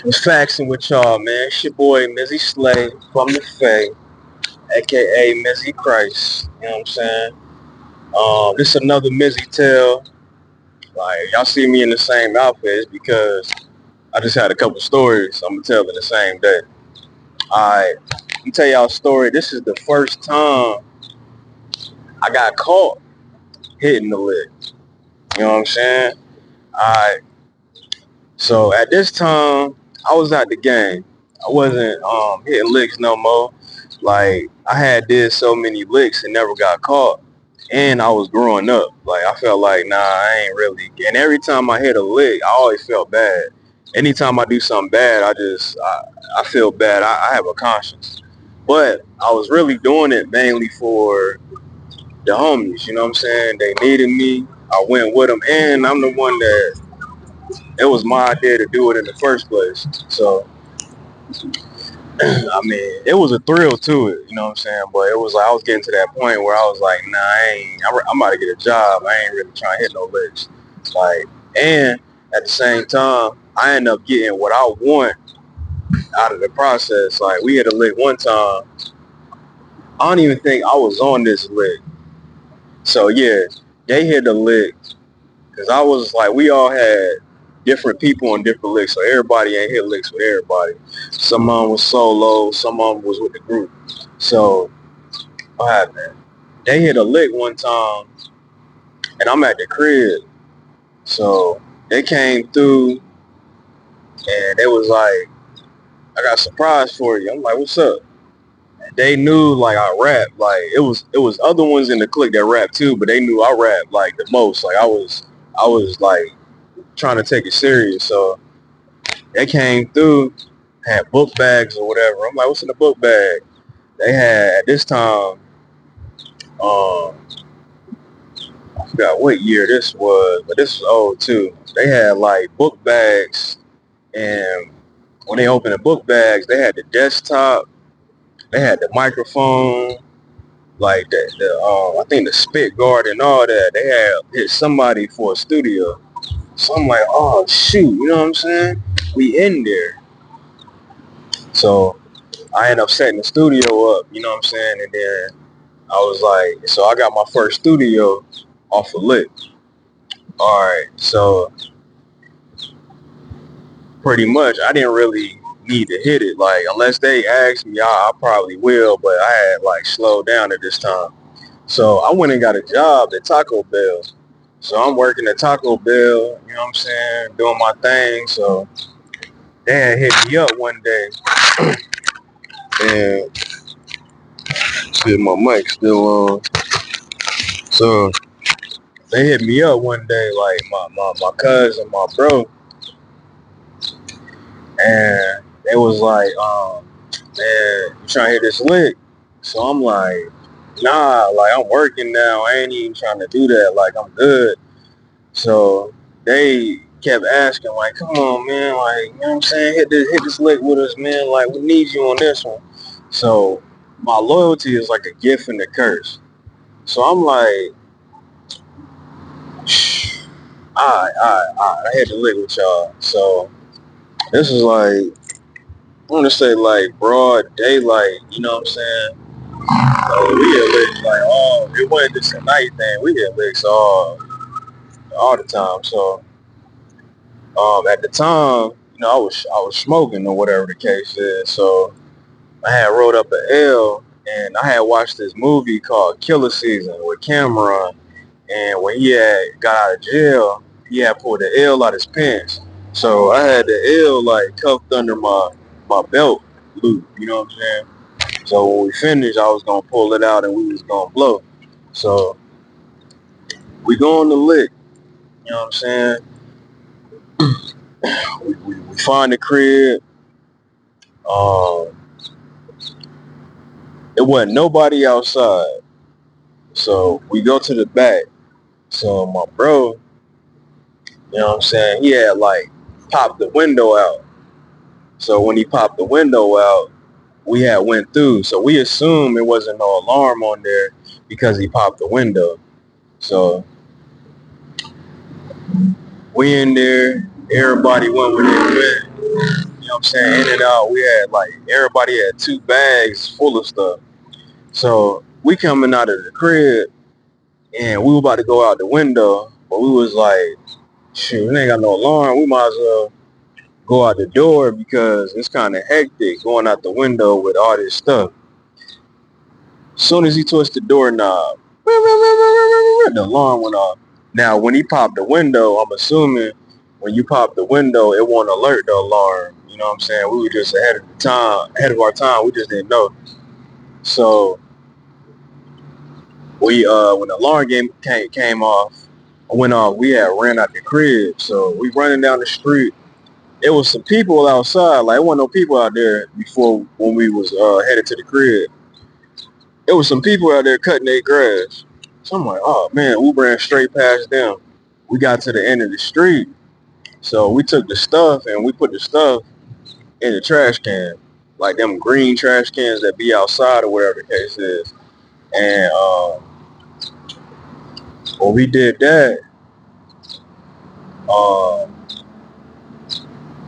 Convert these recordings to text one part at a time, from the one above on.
Was faxing with y'all, man. It's your boy Mizi Slay from the Fae, aka Mizi Christ. You know what I'm saying? This is another Mizi tale. Like y'all see me in the same outfits because I just had a couple stories I'm gonna tell in the same day. Alright, let me tell y'all a story. This is the first time I got caught hitting the lick. You know what I'm saying? Alright. So at this time, I was at the game. I wasn't hitting licks no more. Like I had did so many licks and never got caught. And I was growing up. Like I felt like I ain't really. And every time I hit a lick, I always felt bad. Anytime I do something bad, I feel bad. I have a conscience. But I was really doing it mainly for the homies. You know what I'm saying? They needed me. I went with them, and I'm the one that it was my idea to do it in the first place. So, I mean, it was a thrill to it, you know what I'm saying? But it was like I was getting to that point where I was like, I'm about to get a job. I ain't really trying to hit no licks. Like, and at the same time, I ended up getting what I want out of the process. Like, we hit a lick one time. I don't even think I was on this lick. So, yeah, they hit the lick. Because I was like, we all had different people on different licks, so everybody ain't hit licks with everybody. Some of them was solo, some of them was with the group. So, what happened? They hit a lick one time, and I'm at the crib. So, they came through, and they was like, I got a surprise for you. I'm like, what's up? And they knew, like, I rap. Like, it was other ones in the clique that rap too, but they knew I rap, like, the most. Like, I was like, trying to take it serious. So, they came through, had book bags or whatever. I'm like, what's in the book bag? They had at this time, um, I forgot what year this was, but this was old too. They had like book bags, and when they opened the book bags, they had the desktop, they had the microphone, like I think the spit guard and all that. They had hit somebody for a studio. So I'm like, oh shoot, you know what I'm saying? We in there. So I ended up setting the studio up, you know what I'm saying? And then I was like, so I got my first studio off a lick. All right, so pretty much I didn't really need to hit it. Like, unless they asked me, I probably will, but I had like slowed down at this time. So I went and got a job at Taco Bell. So I'm working at Taco Bell, you know what I'm saying, doing my thing. So they had hit me up one day, and shit, my mic still on. So they hit me up one day, like my cousin, my bro, and they was like, man, you trying to hit this lick? So I'm like, nah, like I'm working now. I ain't even trying to do that. Like I'm good. So they kept asking, like, come on, man, like, you know what I'm saying? Hit this lick with us, man. Like, we need you on this one. So my loyalty is like a gift and a curse. So I'm like, I had to lick with y'all. So this is like, I want to say like broad daylight, you know what I'm saying? We get licks like it wasn't just a night thing. We get licks all the time. So at the time, I was smoking or whatever the case is. So I had wrote up an L, and I had watched this movie called Killer Season with Cameron. And when he had got out of jail, he had pulled the L out his pants. So I had the L like cuffed under my belt loop, you know what I'm saying? So when we finished, I was gonna pull it out and we was gonna blow. So we go on the lick, you know what I'm saying? We find the crib. Um, it wasn't nobody outside. So we go to the back. So my bro, you know what I'm saying, he had like popped the window out. So when he popped the window out, we had went through. So we assumed it wasn't no alarm on there because he popped the window. So we in there, everybody went where they went. You know know what I'm saying? In and out, we had like, everybody had 2 bags full of stuff. So we coming out of the crib and we were about to go out the window, but we was like, shoot, we ain't got no alarm. We might as well go out the door because it's kind of hectic going out the window with all this stuff. As soon as he twist the doorknob, the alarm went off. Now, when he popped the window, I'm assuming when you pop the window, it won't alert the alarm. You know what I'm saying? We were just ahead of our time. We just didn't know. So we, when the alarm came off, went off, we had ran out the crib. So we running down the street. It was some people outside. Like, it wasn't no people out there before when we was headed to the crib. It was some people out there cutting their grass. So I'm like, oh man, we ran straight past them. We got to the end of the street. So we took the stuff and we put the stuff in the trash can. Like them green trash cans that be outside or whatever the case is. And when we did that, um,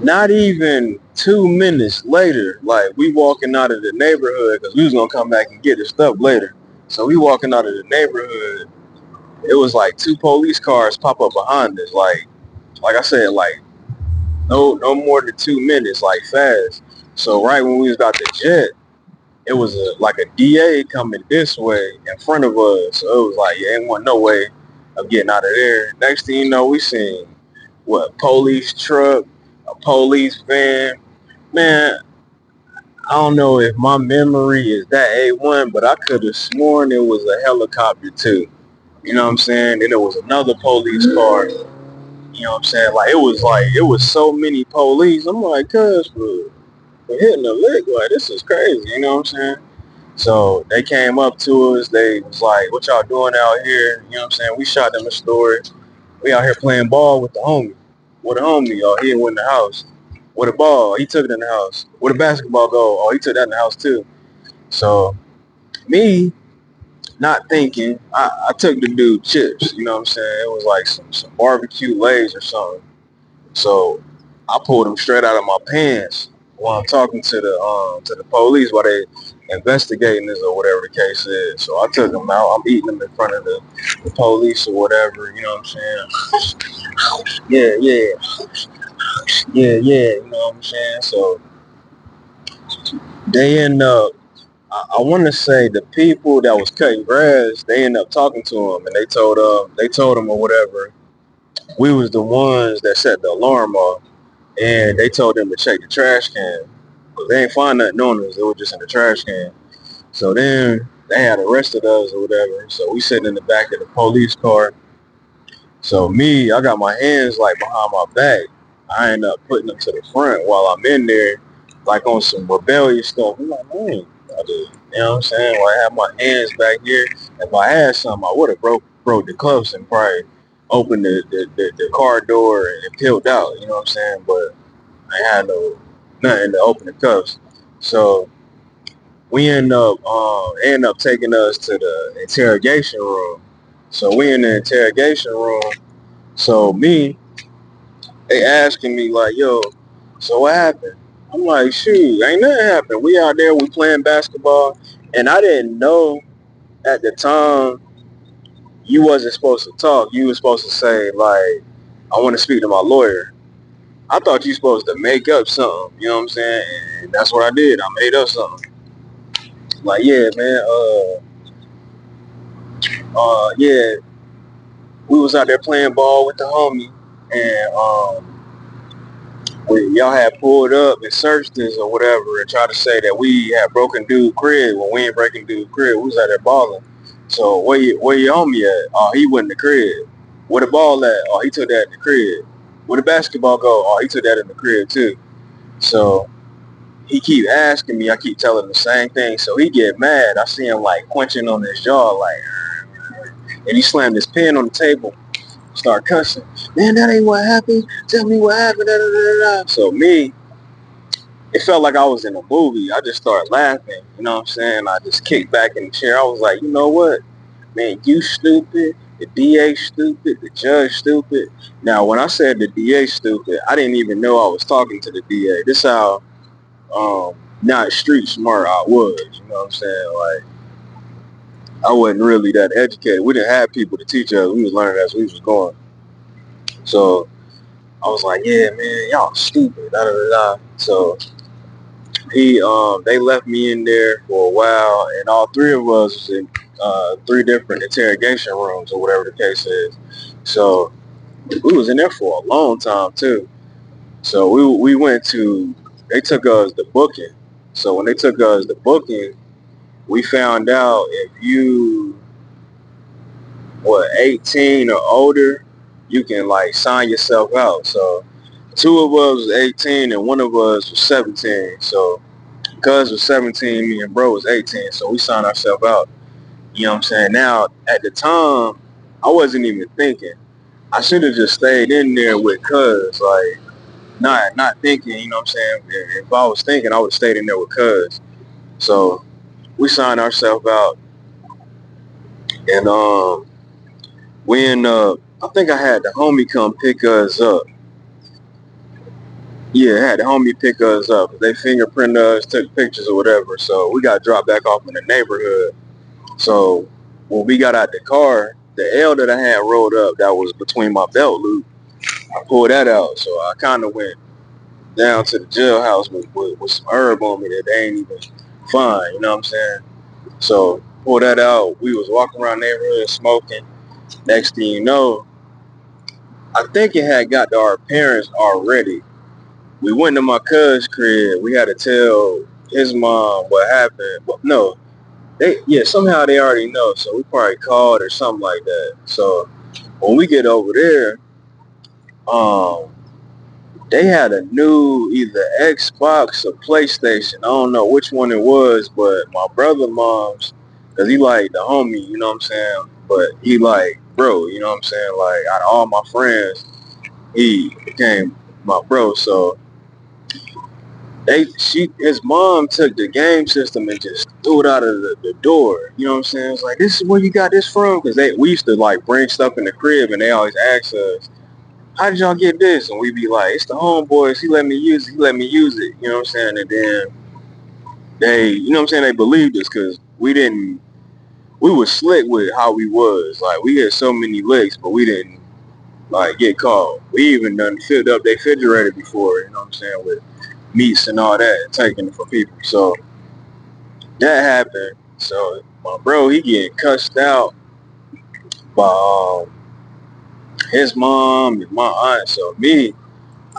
not even 2 minutes later, like we walking out of the neighborhood because we was gonna come back and get the stuff later. So we walking out of the neighborhood. It was like 2 police cars pop up behind us. Like I said, like no more than 2 minutes, like fast. So right when we was about to jet, it was like a DA coming this way in front of us. So it was like, yeah, ain't want no way of getting out of there. Next thing you know, we seen what, police truck, a police van. Man, I don't know if my memory is that A1, but I could have sworn it was a helicopter too. You know what I'm saying? Then there was another police car. You know what I'm saying? It was so many police. I'm like, cuz, we're hitting the lick. Like, this is crazy. You know what I'm saying? So they came up to us. They was like, what y'all doing out here? You know what I'm saying? We shot them a story. We out here playing ball with the homie. With the homie, oh, he went in the house. With a ball, he took it in the house. With a basketball goal, oh, he took that in the house too. So me, not thinking, I took the dude chips. You know what I'm saying? It was like some barbecue lays or something. So I pulled them straight out of my pants while I'm talking to the police while they investigating this or whatever the case is. So I took them out. I'm eating them in front of the police or whatever. You know what I'm saying? Yeah, yeah, yeah, yeah. You know what I'm saying? So they end up. I want to say the people that was cutting grass, they ended up talking to him and they told him or whatever. We was the ones that set the alarm off. And they told them to check the trash can. But they ain't find nothing on us. It was just in the trash can. So then they had arrested us or whatever. So we sitting in the back of the police car. So me, I got my hands like behind my back. I end up putting them to the front while I'm in there, like on some rebellious stuff. I'm like, man, I did. You know what I'm saying? Well, I have my hands back here. If I had something, I would have broke the cuffs and probably opened the car door and peeled out. You know what I'm saying? But I had nothing to open the cuffs. So we end up taking us to the interrogation room. So we in the interrogation room. So they asking me like, yo, so what happened? I'm like, shoot, ain't nothing happened. We out there, we playing basketball. And I didn't know at the time you wasn't supposed to talk. You was supposed to say like, I want to speak to my lawyer. I thought you supposed to make up something, you know what I'm saying? And that's what I did. I made up something. Like, yeah, man, yeah, we was out there playing ball with the homie, and y'all had pulled up and searched us or whatever, and tried to say that we had broken dude crib when we ain't breaking dude crib. We was out there balling. So where your homie at? Oh, he went in the crib. Where the ball at? Oh, he took that in the crib. Where the basketball go? Oh, he took that in the crib too. So he keep asking me, I keep telling him the same thing. So he get mad. I see him like quenching on his jaw, like, and he slammed his pen on the table, start cussing. Man, that ain't what happened. Tell me what happened. Da, da, da, da. So me, it felt like I was in a movie. I just started laughing. You know what I'm saying? I just kicked back in the chair. I was like, you know what? Man, you stupid. The DA stupid, the judge stupid. Now, when I said the DA stupid, I didn't even know I was talking to the DA. This how not street smart I was. You know what I'm saying? Like, I wasn't really that educated. We didn't have people to teach us. We was learning as we was going. So I was like, yeah, man, y'all stupid. Da, da, da, da. So they left me in there for a while, and all three of us was in three different interrogation rooms or whatever the case is. So we was in there for a long time too. So we went to, they took us the booking. So when they took us the booking, we found out if you 18 or older, you can like sign yourself out. So two of us was 18 and one of us was 17. So cuz was 17, me and bro was 18. So we signed ourselves out. You know what I'm saying? Now at the time, I wasn't even thinking. I should have just stayed in there with cuz, like not thinking, you know what I'm saying? If I was thinking, I would have stayed in there with cuz. So we signed ourselves out, and we end up, I think I had the homie come pick us up. Yeah, I had the homie pick us up. They fingerprinted us, took pictures or whatever. So we got dropped back off in the neighborhood. So when we got out the car, the L that I had rolled up that was between my belt loop, I pulled that out. So I kind of went down to the jailhouse with some herb on me that they ain't even find. You know what I'm saying? So pulled that out. We was walking around the neighborhood smoking. Next thing you know, I think it had got to our parents already. We went to my cousin's crib. We had to tell his mom what happened. But no, somehow they already know. So we probably called or something like that. So when we get over there, um, they had a new either Xbox or PlayStation. I don't know which one it was, but my brother mom's, cause he like the homie, you know what I'm saying? But he like bro, you know what I'm saying? Like out of all my friends, he became my bro. So his mom took the game system and just threw it out of the door. You know what I'm saying? It's like, this is where you got this from? Cause we used to like bring stuff in the crib and they always ask us, how did y'all get this? And we be like, it's the homeboys. He let me use it. He let me use it. You know what I'm saying? And then you know what I'm saying? They believed us because we was slick with how we was. Like, we had so many licks, but we didn't, like, get caught. We even done filled up their refrigerator before, you know what I'm saying, with meats and all that, and taking it from people. So that happened. So my bro, he getting cussed out by his mom and my aunt. So me,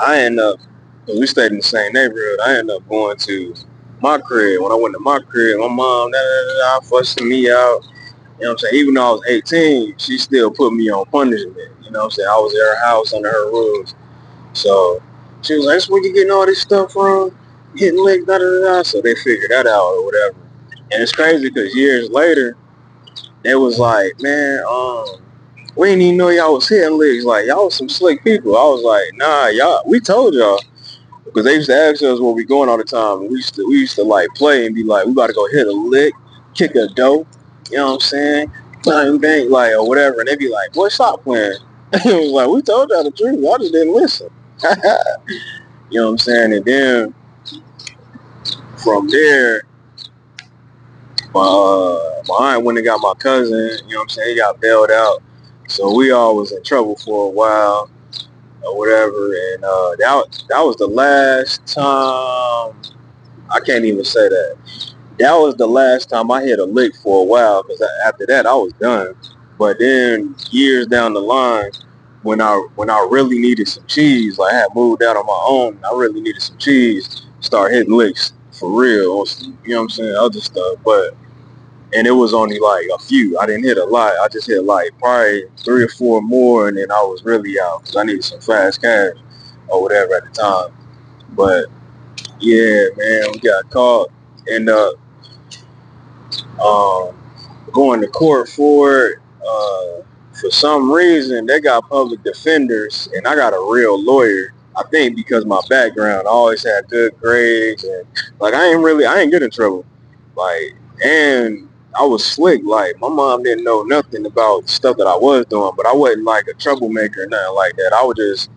I end up, because we stayed in the same neighborhood, I ended up going to my crib. When I went to my crib, my mom, fussing me out. You know what I'm saying? Even though I was 18, she still put me on punishment. You know what I'm saying? I was at her house under her rules. So she was like, that's where you getting all this stuff from? Hitting licks, da da da da. So they figured that out or whatever. And it's crazy because years later, they was like, man, we didn't even know y'all was hitting licks. Like, y'all was some slick people. I was like, nah, y'all, we told y'all. Because they used to ask us where we going all the time. And we used to like play and be like, we about to go hit a lick, kick a dope, you know what I'm saying? Bang, bang, like, or whatever. And they be like, boy, stop playing. It was like, we told y'all the truth. Y'all just didn't listen. You know what I'm saying? And then from there, my aunt went and got my cousin, you know what I'm saying? He got bailed out. So we all was in trouble for a while or whatever. And that was the last time, I can't even say that. That was the last time I hit a lick for a while because after that I was done. But then years down the line, when I really needed some cheese, like I had moved out on my own, I really needed some cheese, start hitting licks for real on some, you know what I'm saying, other stuff. And it was only like a few. I didn't hit a lot. I just hit like probably 3 or 4 more, and then I was really out because I needed some fast cash or whatever at the time. But yeah, man, we got caught. And um, going to court for it. For some reason, they got public defenders, and I got a real lawyer. I think because my background, I always had good grades, and like I ain't get in trouble. Like, and I was slick. Like, my mom didn't know nothing about stuff that I was doing, but I wasn't like a troublemaker or nothing like that. I was just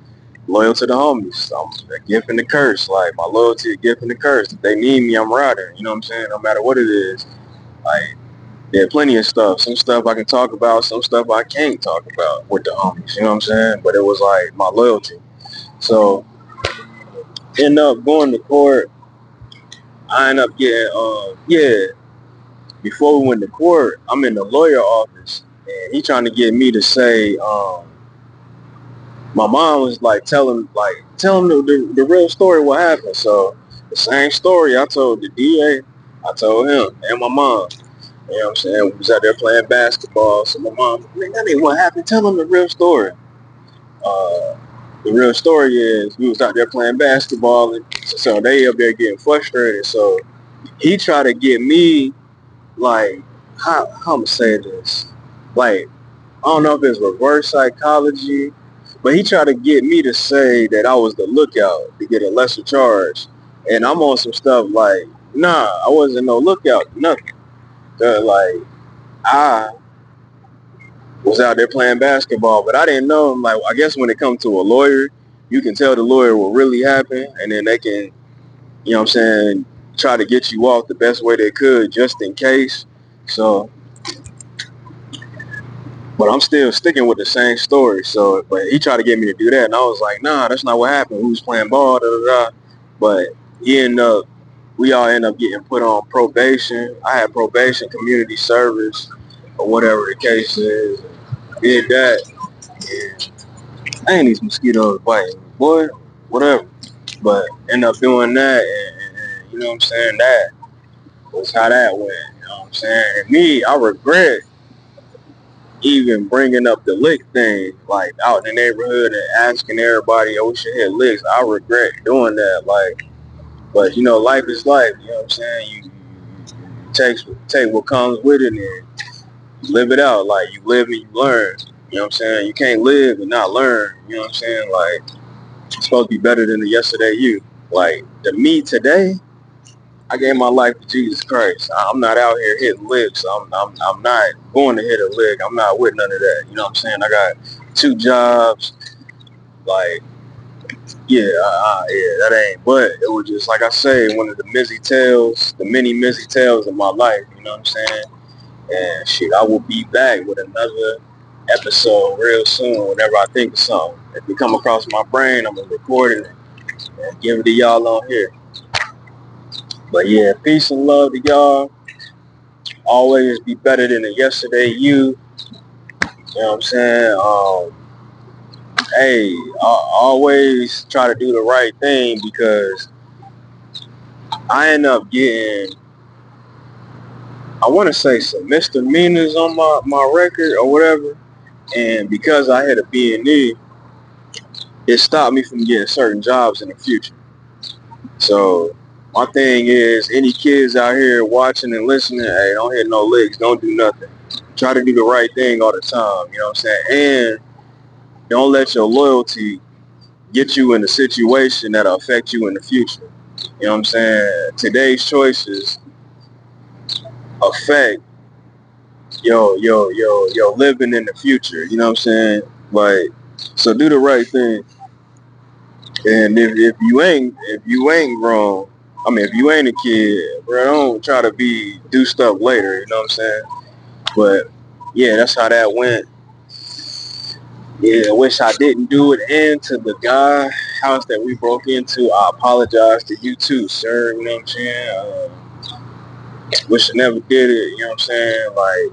loyal to the homies. I'm a gift and the curse. Like, my loyalty, a gift and the curse. If they need me, I'm riding. You know what I'm saying? No matter what it is. Like, there are plenty of stuff. Some stuff I can talk about. Some stuff I can't talk about with the homies. You know what I'm saying? But it was like my loyalty. So, end up going to court. I end up getting, before we went to court, I'm in the lawyer office. And he trying to get me to say, my mom was like, tell him the real story, what happened. So, the same story I told the DA, I told him, and my mom. You know what I'm saying? We was out there playing basketball. So my mom, man, that ain't what happened. Tell them the real story. Uh, the real story is we was out there playing basketball, and so they up there getting frustrated. So he tried to get me, like, how I'm say this? Like, I don't know if it's reverse psychology, but he tried to get me to say that I was the lookout to get a lesser charge. And I'm on some stuff like, nah, I wasn't no lookout, nothing. Like, I was out there playing basketball, but I didn't know. Like, I guess when it comes to a lawyer, you can tell the lawyer what really happened, and then they can, you know what I'm saying, try to get you off the best way they could just in case. So, but I'm still sticking with the same story. So, but he tried to get me to do that, and I was like, nah, that's not what happened. We was playing ball, da da da. But he ended up, we all ended up getting put on probation. I had probation, community service, or whatever the case is. Did that. And I ain't these mosquitoes biting, boy, whatever. But end up doing that, and you know what I'm saying, that was how that went, you know what I'm saying. And me, I regret even bringing up the lick thing, like out in the neighborhood and asking everybody, oh, we should hit licks. I regret doing that, like, but you know, life is life, you know what I'm saying. You take what comes with it and you live it out. Like, you live and you learn. You know what I'm saying? You can't live and not learn. You know what I'm saying? Like, it's supposed to be better than the yesterday you. Like, the me today, I gave my life to Jesus Christ. I'm not out here hitting licks. I'm not going to hit a lick. I'm not with none of that. You know what I'm saying? I got 2 jobs. Like, yeah, that ain't. But it was just, like I say, one of the Mizi tales, the many Mizi tales of my life. You know what I'm saying? And shit, I will be back with another episode real soon whenever I think of something. If it come across my brain, I'm going to record it and give it to y'all on here. But yeah, peace and love to y'all. Always be better than the yesterday you. You know what I'm saying? Hey, I always try to do the right thing because I end up getting, I want to say, some misdemeanors on my record or whatever. And because I had a B&E, it stopped me from getting certain jobs in the future. So my thing is, any kids out here watching and listening, hey, don't hit no licks, don't do nothing. Try to do the right thing all the time, you know what I'm saying? And don't let your loyalty get you in a situation that'll affect you in the future. You know what I'm saying? Today's choices affect your living in the future. You know what I'm saying? Like, so do the right thing. And if you ain't grown, I mean, if you ain't a kid, bro, don't try to do stuff later. You know what I'm saying? But yeah, that's how that went. Yeah, I wish I didn't do it. And to the guy house that we broke into, I apologize to you too, sir. You know what I'm saying? Wish I never did it. You know what I'm saying? Like,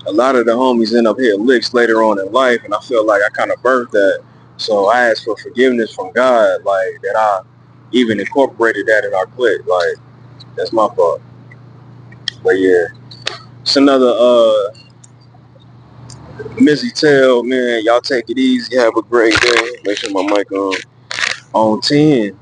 a lot of the homies end up hitting licks later on in life, and I feel like I kind of birthed that. So I asked for forgiveness from God, like, that I even incorporated that in our clique. Like, that's my fault. But yeah, it's another Mizi tale, man. Y'all take it easy. Have a great day. Make sure my mic on 10.